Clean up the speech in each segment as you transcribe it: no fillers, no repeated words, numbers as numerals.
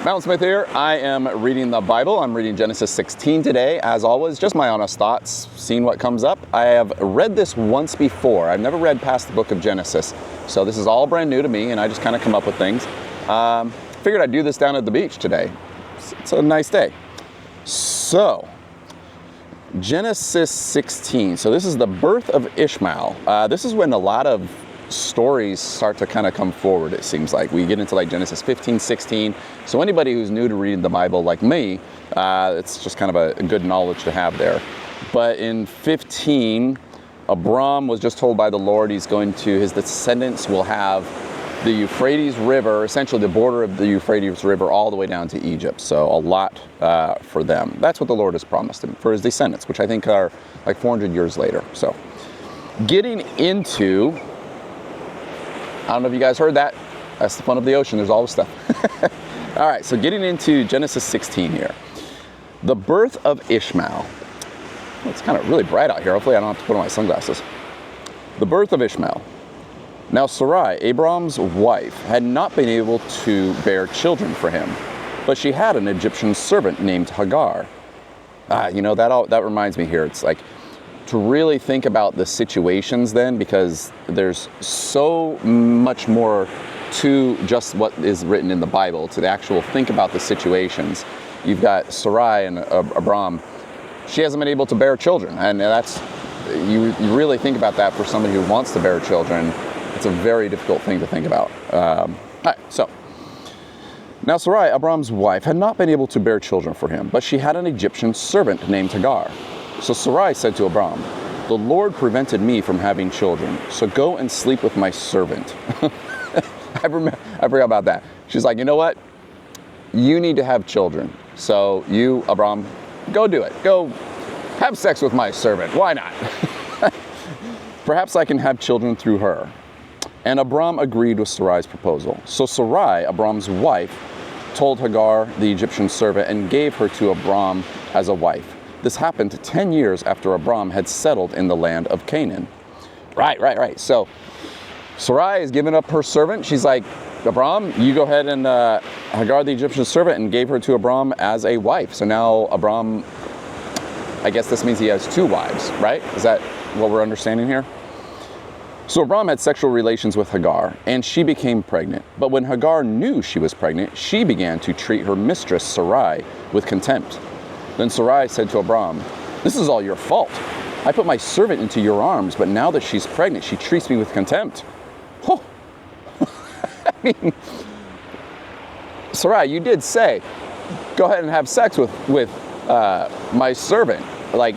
Mountain Smith here. I am reading the Bible. I'm reading Genesis 16 today. As always, just my honest thoughts, seeing what comes up. I have read this once before. I've never read past the book of Genesis. So this is all brand new to me, and I just kind of come up with things. Figured I'd do this down at the beach today. It's a nice day. So, Genesis 16. So this is the birth of Ishmael. This is when a lot of stories start to kind of come forward, it seems like. We get into like Genesis 15, 16. So anybody who's new to reading the Bible like me, it's just kind of a good knowledge to have there. But in 15, Abram was just told by the Lord his descendants will have the Euphrates River, essentially the border of the Euphrates River all the way down to Egypt. So a lot for them. That's what the Lord has promised him for his descendants, which I think are like 400 years later. So getting into, I don't know if you guys heard that. That's the fun of the ocean. There's always stuff. All right, so getting into Genesis 16 here. The birth of Ishmael. Well, it's kind of really bright out here. Hopefully I don't have to put on my sunglasses. The birth of Ishmael. Now Sarai, Abram's wife, had not been able to bear children for him, but she had an Egyptian servant named Hagar. That reminds me here. It's like to really think about the situations then, because there's so much more to just what is written in the Bible, to the actual think about the situations. You've got Sarai and Abram. She hasn't been able to bear children, and that's, you really think about that for somebody who wants to bear children. It's a very difficult thing to think about. All right, so now Sarai, Abram's wife, had not been able to bear children for him, but she had an Egyptian servant named Hagar. So Sarai said to Abram, "The Lord prevented me from having children, so go and sleep with my servant." I forgot about that. She's like, you know what? You need to have children. So you, Abram, go do it. Go have sex with my servant. Why not? Perhaps I can have children through her. And Abram agreed with Sarai's proposal. So Sarai, Abram's wife, told Hagar, the Egyptian servant, and gave her to Abram as a wife. This happened 10 years after Abram had settled in the land of Canaan. Right. So Sarai is giving up her servant. She's like, Abram, you go ahead and Hagar, the Egyptian servant, and gave her to Abram as a wife. So now Abram, I guess this means he has two wives, right? Is that what we're understanding here? So Abram had sexual relations with Hagar, and she became pregnant. But when Hagar knew she was pregnant, she began to treat her mistress Sarai with contempt. Then Sarai said to Abram, "This is all your fault. I put my servant into your arms, but now that she's pregnant, she treats me with contempt." Oh. I mean, Sarai, you did say, go ahead and have sex with my servant. Like,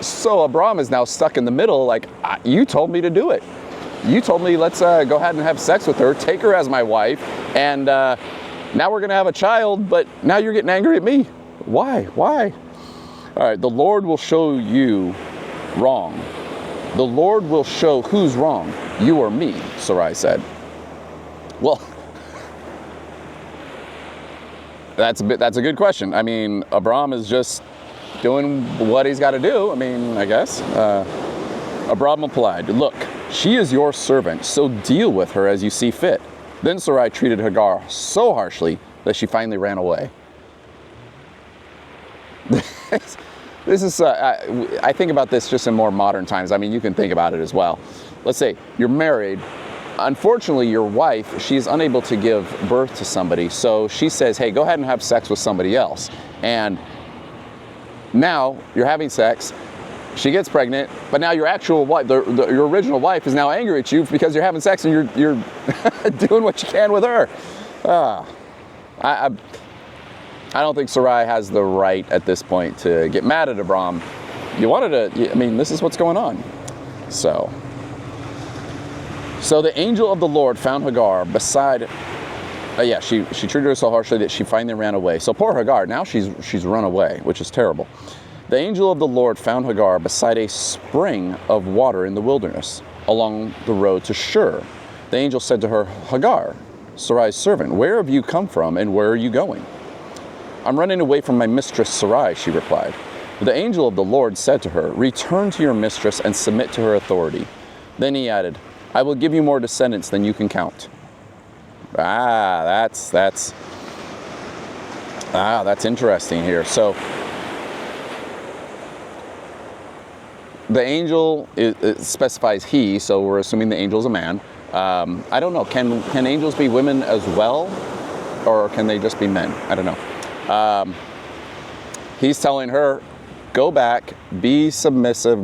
so Abram is now stuck in the middle, like, you told me to do it. You told me let's go ahead and have sex with her, take her as my wife, and now we're going to have a child, but now you're getting angry at me. Why? All right, the Lord will show you wrong. The Lord will show who's wrong, you or me, Sarai said. Well, that's a good question. I mean, Abram is just doing what he's got to do. I mean, I guess. Abram replied, "Look, she is your servant, so deal with her as you see fit." Then Sarai treated Hagar so harshly that she finally ran away. This is, I think about this just in more modern times. I mean, you can think about it as well. Let's say you're married. Unfortunately, your wife, she's unable to give birth to somebody. So she says, hey, go ahead and have sex with somebody else. And now you're having sex. She gets pregnant, but now your actual wife, your original wife, is now angry at you because you're having sex and you're doing what you can with her. I don't think Sarai has the right at this point to get mad at Abram. You wanted to, I mean, this is what's going on. So the angel of the Lord found Hagar beside, she treated her so harshly that she finally ran away. So poor Hagar, now she's run away, which is terrible. The angel of the Lord found Hagar beside a spring of water in the wilderness, along the road to Shur. The angel said to her, "Hagar, Sarai's servant, where have you come from and where are you going?" "I'm running away from my mistress Sarai," she replied. The angel of the Lord said to her, "Return to your mistress and submit to her authority." Then he added, "I will give you more descendants than you can count." That's That's interesting here. So the angel, it specifies he, so we're assuming the angel's a man. I don't know, can angels be women as well? Or can they just be men? I don't know. He's telling her, go back, be submissive,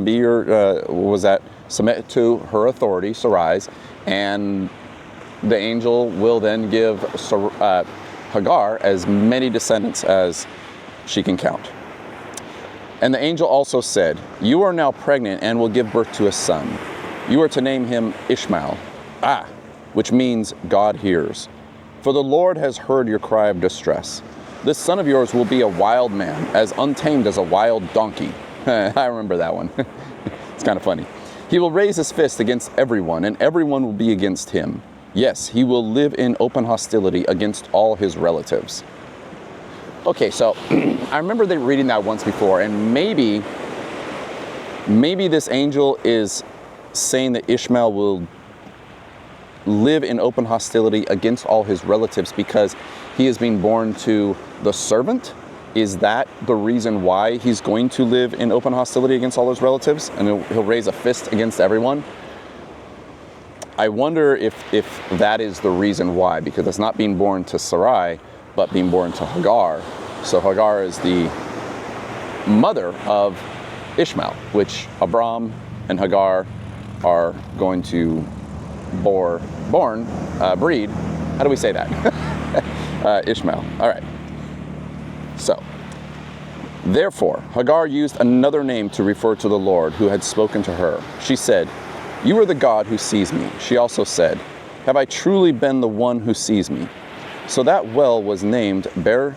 submit to her authority, Sarai's, and the angel will then give Hagar as many descendants as she can count. And the angel also said, you are now pregnant and will give birth to a son. You are to name him Ishmael, which means God hears. For the Lord has heard your cry of distress. This son of yours will be a wild man, as untamed as a wild donkey. I remember that one. It's kind of funny. He will raise his fist against everyone, and everyone will be against him. Yes, he will live in open hostility against all his relatives. Okay, so I remember reading that once before, and maybe this angel is saying that Ishmael will live in open hostility against all his relatives because he is being born to the servant. Is that the reason why he's going to live in open hostility against all his relatives, and he'll raise a fist against everyone? I wonder if that is the reason why, because it's not being born to Sarai, but being born to Hagar. So Hagar is the mother of Ishmael, which Abram and Hagar are going to breed. How do we say that? Ishmael. All right. So, therefore, Hagar used another name to refer to the Lord who had spoken to her. She said, you are the God who sees me. She also said, have I truly been the one who sees me? So that well was named Lai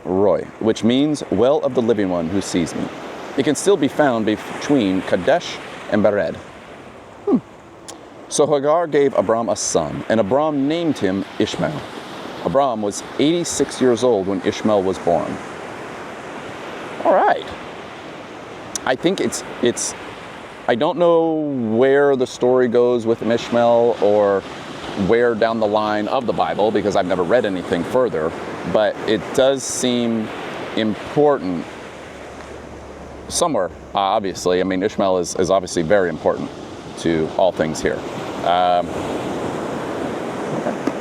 Roy, which means well of the living one who sees me. It can still be found between Kadesh and Bered. So Hagar gave Abram a son, and Abram named him Ishmael. Abram was 86 years old when Ishmael was born. All right. I think I don't know where the story goes with Ishmael or where down the line of the Bible, because I've never read anything further, but it does seem important somewhere, obviously. I mean, Ishmael is obviously very important to all things here. Okay.